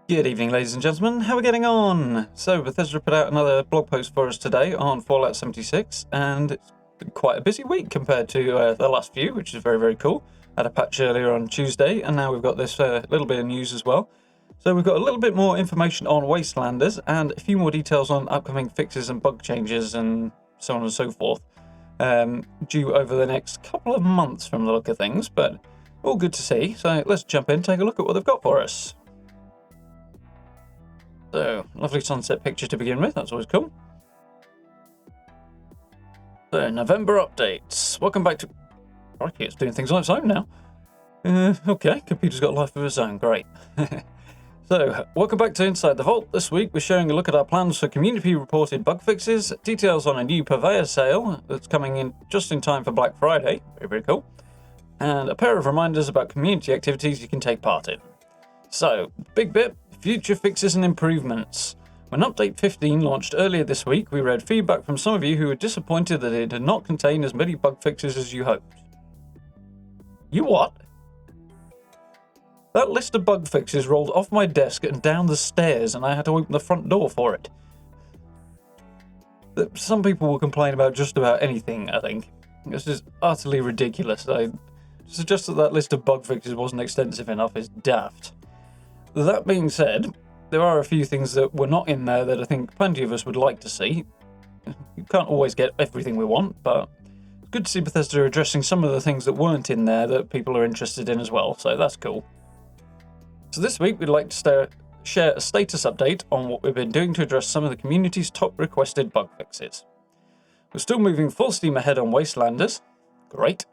Good evening, ladies and gentlemen. How are we getting on? So, Bethesda put out another blog post for us today on Fallout 76, and it's been quite a busy week compared to the last few, which is very, very cool. Had a patch earlier on Tuesday, and now we've got this little bit of news as well. So we've got a little bit more information on Wastelanders, and a few more details on upcoming fixes and bug changes, and so on and so forth, due over the next couple of months from the look of things, but all good to see. So let's jump in and take a look at what they've got for us. So, lovely sunset picture to begin with, that's always cool. So, November updates. Welcome back to... Crikey, it's doing things on its own now. Okay, computer's got life of its own, great. So, welcome back to Inside the Vault. This week we're showing a look at our plans for community-reported bug fixes, details on a new Purveyor sale that's coming in just in time for Black Friday, very, very cool, and a pair of reminders about community activities you can take part in. So, big bit. Future fixes and improvements. When Update 15 launched earlier this week, we read feedback from some of you who were disappointed that it did not contain as many bug fixes as you hoped. You what? That list of bug fixes rolled off my desk and down the stairs, and I had to open the front door for it. Some people will complain about just about anything, I think. This is utterly ridiculous. I suggest that list of bug fixes wasn't extensive enough is daft. That being said, there are a few things that were not in there that I think plenty of us would like to see. You can't always get everything we want, but it's good to see Bethesda addressing some of the things that weren't in there that people are interested in as well, so that's cool. So this week we'd like to share a status update on what we've been doing to address some of the community's top requested bug fixes. We're still moving full steam ahead on Wastelanders. Great.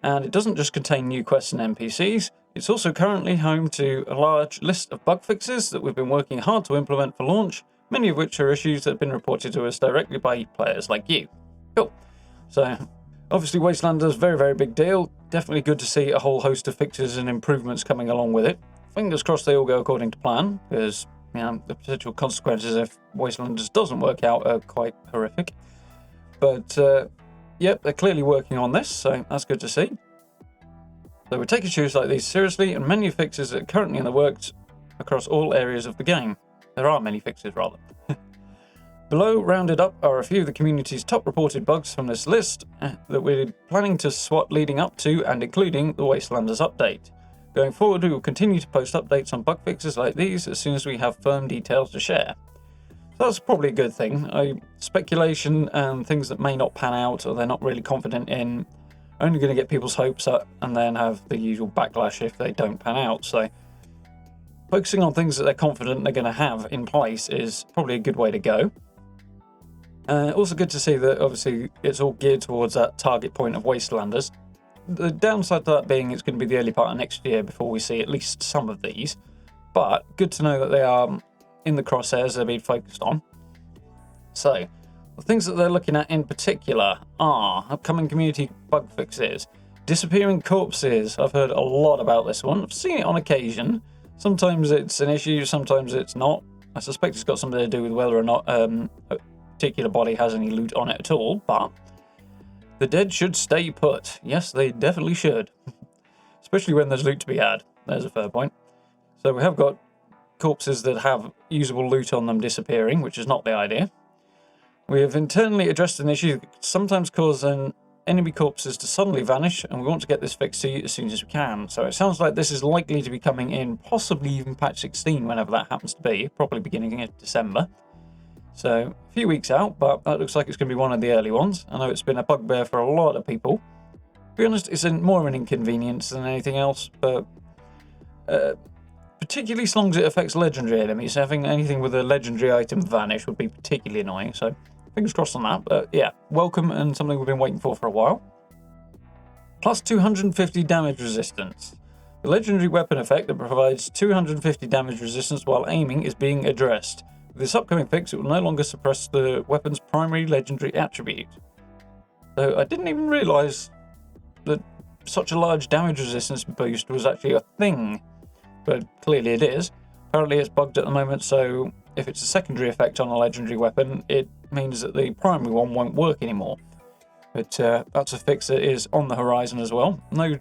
And it doesn't just contain new quests and NPCs, it's also currently home to a large list of bug fixes that we've been working hard to implement for launch, many of which are issues that have been reported to us directly by players like you. Cool. So, obviously Wastelanders, very, very big deal. Definitely good to see a whole host of fixes and improvements coming along with it. Fingers crossed they all go according to plan, because the potential consequences if Wastelanders doesn't work out are quite horrific. But, yep, they're clearly working on this, so that's good to see. So we're taking issues like these seriously, and many fixes are currently in the works across all areas of the game. There are many fixes, rather. Below, rounded up, are a few of the community's top reported bugs from this list that we're planning to swat leading up to and including the Wastelanders update. Going forward, we will continue to post updates on bug fixes like these as soon as we have firm details to share. So that's probably a good thing. Speculation and things that may not pan out or they're not really confident in only going to get people's hopes up and then have the usual backlash if they don't pan out. So focusing on things that they're confident they're going to have in place is probably a good way to go. Also good to see that obviously it's all geared towards that target point of Wastelanders. The downside to that being it's going to be the early part of next year before we see at least some of these. But good to know that they are in the crosshairs they're being focused on. So the things that they're looking at in particular are upcoming community bug fixes, disappearing corpses. I've heard a lot about this one. I've seen it on occasion. Sometimes it's an issue, sometimes it's not. I suspect it's got something to do with whether or not a particular body has any loot on it at all, but the dead should stay put. Yes, they definitely should. Especially when there's loot to be had. There's a fair point. So we have got corpses that have usable loot on them disappearing, which is not the idea. We have internally addressed an issue that can sometimes cause enemy corpses to suddenly vanish, and we want to get this fixed to you as soon as we can. So it sounds like this is likely to be coming in, possibly even patch 16, whenever that happens to be, probably beginning of December. So a few weeks out, but that looks like it's going to be one of the early ones. I know it's been a bugbear for a lot of people. To be honest, it's more of an inconvenience than anything else, but particularly as long as it affects legendary enemies. Having anything with a legendary item vanish would be particularly annoying, so fingers crossed on that, but yeah, welcome and something we've been waiting for a while. Plus 250 damage resistance. The legendary weapon effect that provides 250 damage resistance while aiming is being addressed. With this upcoming fix, it will no longer suppress the weapon's primary legendary attribute. So I didn't even realise that such a large damage resistance boost was actually a thing, but clearly it is. Apparently it's bugged at the moment, so if it's a secondary effect on a legendary weapon, it means that the primary one won't work anymore. But that's a fix that is on the horizon as well. No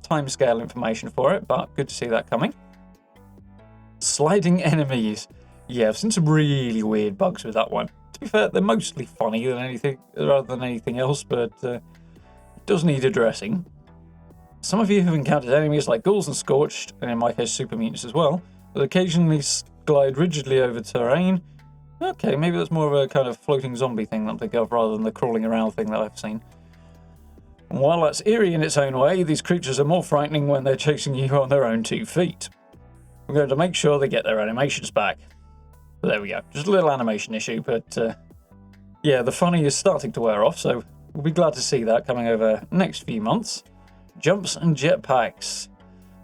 timescale information for it, but good to see that coming. Sliding enemies. Yeah, I've seen some really weird bugs with that one. To be fair, they're mostly funny rather than anything else, but it does need addressing. Some of you have encountered enemies like ghouls and scorched, and in my case super mutants as well, that occasionally glide rigidly over terrain. Okay, maybe that's more of a kind of floating zombie thing that I'm thinking of rather than the crawling around thing that I've seen. And while that's eerie in its own way, these creatures are more frightening when they're chasing you on their own 2 feet. I'm going to make sure they get their animations back. But there we go. Just a little animation issue, but yeah, the funny is starting to wear off, so we'll be glad to see that coming over next few months. Jumps and jetpacks.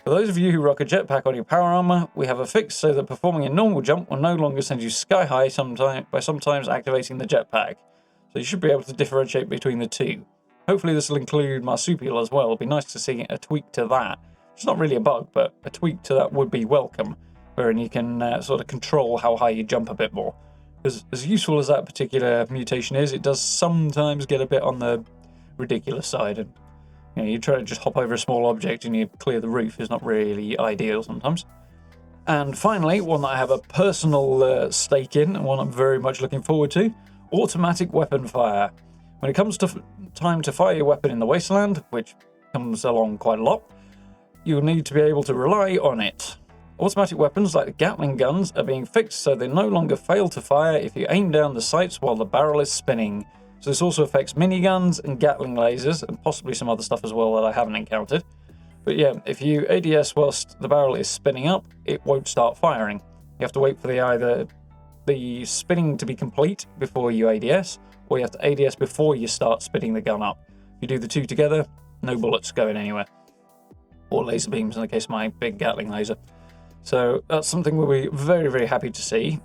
For those of you who rock a jetpack on your power armor, we have a fix so that performing a normal jump will no longer send you sky high by sometimes activating the jetpack. So you should be able to differentiate between the two. Hopefully this will include marsupial as well. It'll be nice to see a tweak to that. It's not really a bug, but a tweak to that would be welcome, wherein you can sort of control how high you jump a bit more. Because as useful as that particular mutation is, it does sometimes get a bit on the ridiculous side. And you try to just hop over a small object and you clear the roof is not really ideal sometimes. And finally, one that I have a personal stake in, and one I'm very much looking forward to, automatic weapon fire. When it comes to time to fire your weapon in the Wasteland, which comes along quite a lot, you'll need to be able to rely on it. Automatic weapons like the Gatling guns are being fixed so they no longer fail to fire if you aim down the sights while the barrel is spinning. So this also affects miniguns and Gatling lasers, and possibly some other stuff as well that I haven't encountered. But yeah, if you ADS whilst the barrel is spinning up, it won't start firing. You have to wait for either the spinning to be complete before you ADS, or you have to ADS before you start spinning the gun up. If you do the two together, no bullets going anywhere. Or laser beams in the case of my big Gatling laser. So that's something we'll be very, very happy to see.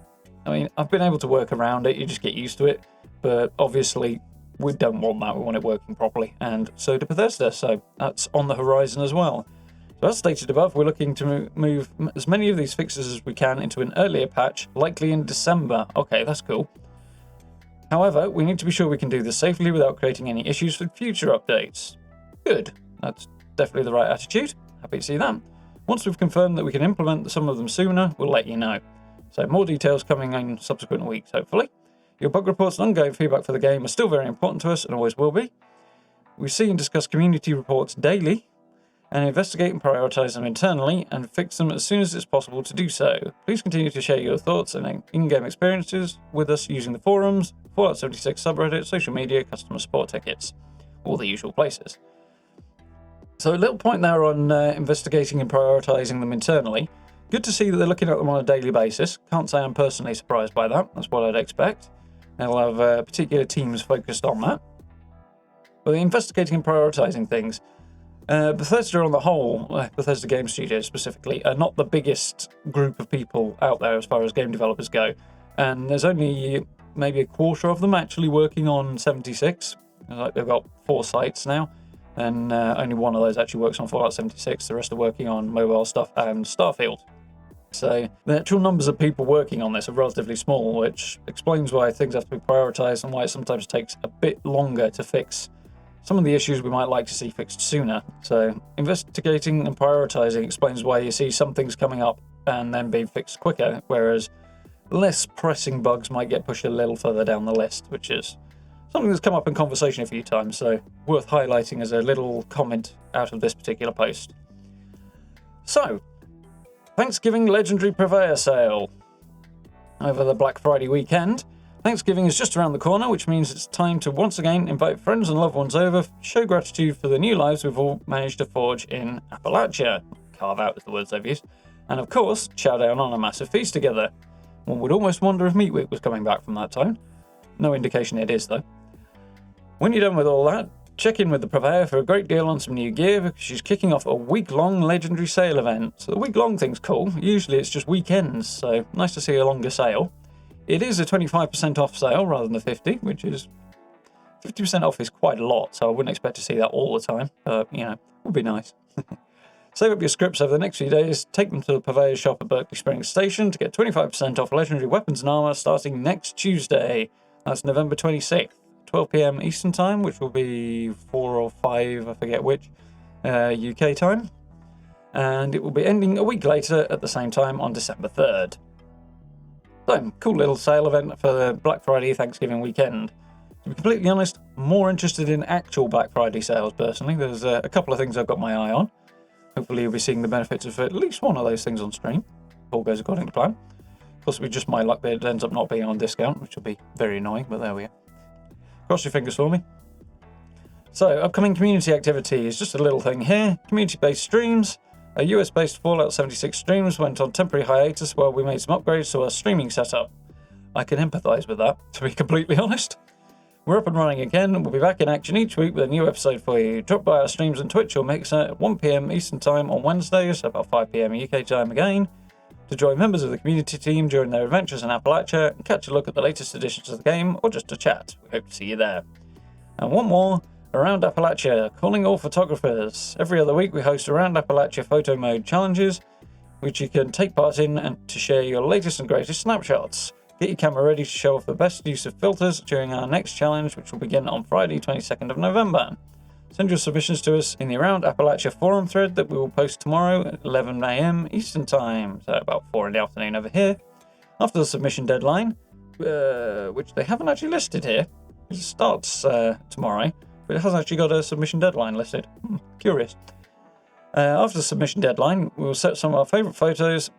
I mean, I've been able to work around it, you just get used to it. But obviously, we don't want that, we want it working properly. And so do Bethesda, so that's on the horizon as well. So as stated above, we're looking to move as many of these fixes as we can into an earlier patch, likely in December. Okay, that's cool. However, we need to be sure we can do this safely without creating any issues for future updates. Good, that's definitely the right attitude. Happy to see that. Once we've confirmed that we can implement some of them sooner, we'll let you know. So more details coming in subsequent weeks, hopefully. Your bug reports and ongoing feedback for the game are still very important to us and always will be. We see and discuss community reports daily and investigate and prioritise them internally and fix them as soon as it's possible to do so. Please continue to share your thoughts and in-game experiences with us using the forums, Fallout 76 subreddit, social media, customer support tickets, all the usual places. So a little point there on investigating and prioritising them internally. Good to see that they're looking at them on a daily basis. Can't say I'm personally surprised by that. That's what I'd expect. They'll have particular teams focused on that. But the investigating and prioritising things, Bethesda on the whole, Bethesda Game Studios specifically, are not the biggest group of people out there as far as game developers go. And there's only maybe a quarter of them actually working on 76. They've got 4 sites now. And only one of those actually works on Fallout 76. The rest are working on mobile stuff and Starfield. So the actual numbers of people working on this are relatively small, which explains why things have to be prioritised and why it sometimes takes a bit longer to fix some of the issues we might like to see fixed sooner. So investigating and prioritising explains why you see some things coming up and then being fixed quicker, whereas less pressing bugs might get pushed a little further down the list, which is something that's come up in conversation a few times, so worth highlighting as a little comment out of this particular post. So, Thanksgiving Legendary Purveyor Sale. Over the Black Friday weekend, Thanksgiving is just around the corner, which means it's time to once again invite friends and loved ones over, show gratitude for the new lives we've all managed to forge in Appalachia. Carve out is the words they've used. And of course, chow down on a massive feast together. One would almost wonder if Meat Week was coming back from that time. No indication it is, though. When you're done with all that, check in with the Purveyor for a great deal on some new gear because she's kicking off a week-long Legendary Sale event. So the week-long thing's cool. Usually it's just weekends, so nice to see a longer sale. It is a 25% off sale rather than the 50, which is 50% off is quite a lot, so I wouldn't expect to see that all the time. But, would be nice. Save up your scripts over the next few days, take them to the Purveyor shop at Berkeley Springs Station to get 25% off Legendary weapons and armour starting next Tuesday. That's November 26th. 12 PM Eastern Time, which will be 4 or 5, I forget which, UK time. and it will be ending a week later at the same time on December 3rd. So, cool little sale event for the Black Friday Thanksgiving weekend. To be completely honest, more interested in actual Black Friday sales personally. There's a couple of things I've got my eye on. Hopefully you'll be seeing the benefits of at least one of those things on stream. If all goes according to plan. Possibly just my luck that it ends up not being on discount, which will be very annoying, but there we are. Cross your fingers for me. So, upcoming community activities. Just a little thing here. Community-based streams. Our US-based Fallout 76 streams went on temporary hiatus while we made some upgrades to our streaming setup. I can empathise with that, to be completely honest. We're up and running again, and we'll be back in action each week with a new episode for you. Drop by our streams on Twitch or Mixer at 1 PM Eastern Time on Wednesdays, about 5 PM UK time again, to join members of the community team during their adventures in Appalachia and catch a look at the latest editions of the game, or just to chat. We hope to see you there. And one more, Around Appalachia, calling all photographers. Every other week we host Around Appalachia photo mode challenges, which you can take part in and to share your latest and greatest snapshots. Get your camera ready to show off the best use of filters during our next challenge, which will begin on Friday, 22nd of November. Send your submissions to us in the Around Appalachia forum thread that we will post tomorrow at 11 AM Eastern Time, so about 4 in the afternoon over here, after the submission deadline, which they haven't actually listed here. It starts tomorrow, but it hasn't actually got a submission deadline listed. Curious. After the submission deadline, we will set some of our favourite photos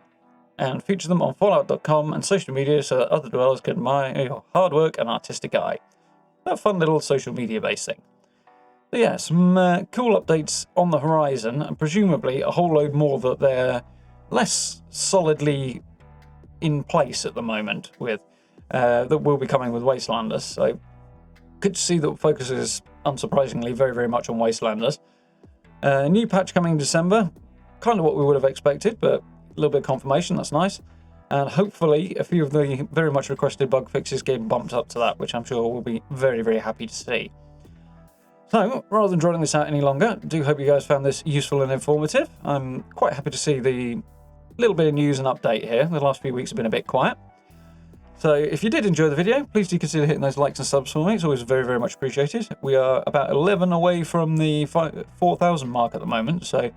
and feature them on Fallout.com and social media so that other dwellers can admire your hard work and artistic eye. A fun little social media based thing. So yeah, some cool updates on the horizon, and presumably a whole load more that they're less solidly in place at the moment with that will be coming with Wastelanders. So good to see that focus is unsurprisingly very, very much on Wastelanders. New patch coming in December, kind of what we would have expected, but a little bit of confirmation, that's nice. And hopefully a few of the very much requested bug fixes get bumped up to that, which I'm sure we'll be very, very happy to see. So, rather than drawing this out any longer, I do hope you guys found this useful and informative. I'm quite happy to see the little bit of news and update here. The last few weeks have been a bit quiet. So if you did enjoy the video, please do consider hitting those likes and subs for me. It's always very, very much appreciated. We are about 11 away from the 4,000 mark at the moment, so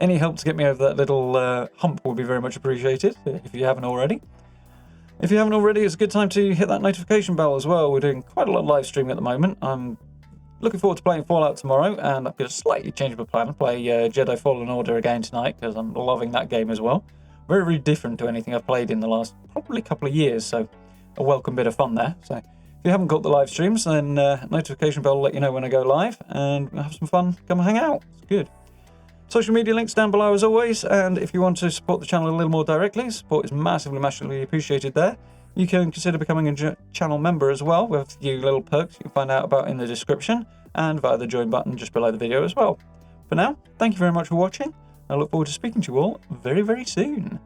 any help to get me over that little hump will be very much appreciated, if you haven't already. If you haven't already, it's a good time to hit that notification bell as well. We're doing quite a lot of live streaming at the moment. I'm looking forward to playing Fallout tomorrow, and I'm going to slightly change my plan and play Jedi Fallen Order again tonight, because I'm loving that game as well. Very, very different to anything I've played in the last probably couple of years, so a welcome bit of fun there. So if you haven't got the live streams, then notification bell will let you know when I go live, and we'll have some fun. Come and hang out. It's good. Social media links down below as always, and if you want to support the channel a little more directly, support is massively, massively appreciated there. You can consider becoming a channel member as well, with a few little perks you can find out about in the description, and via the join button just below the video as well. For now, thank you very much for watching. I look forward to speaking to you all very, very soon.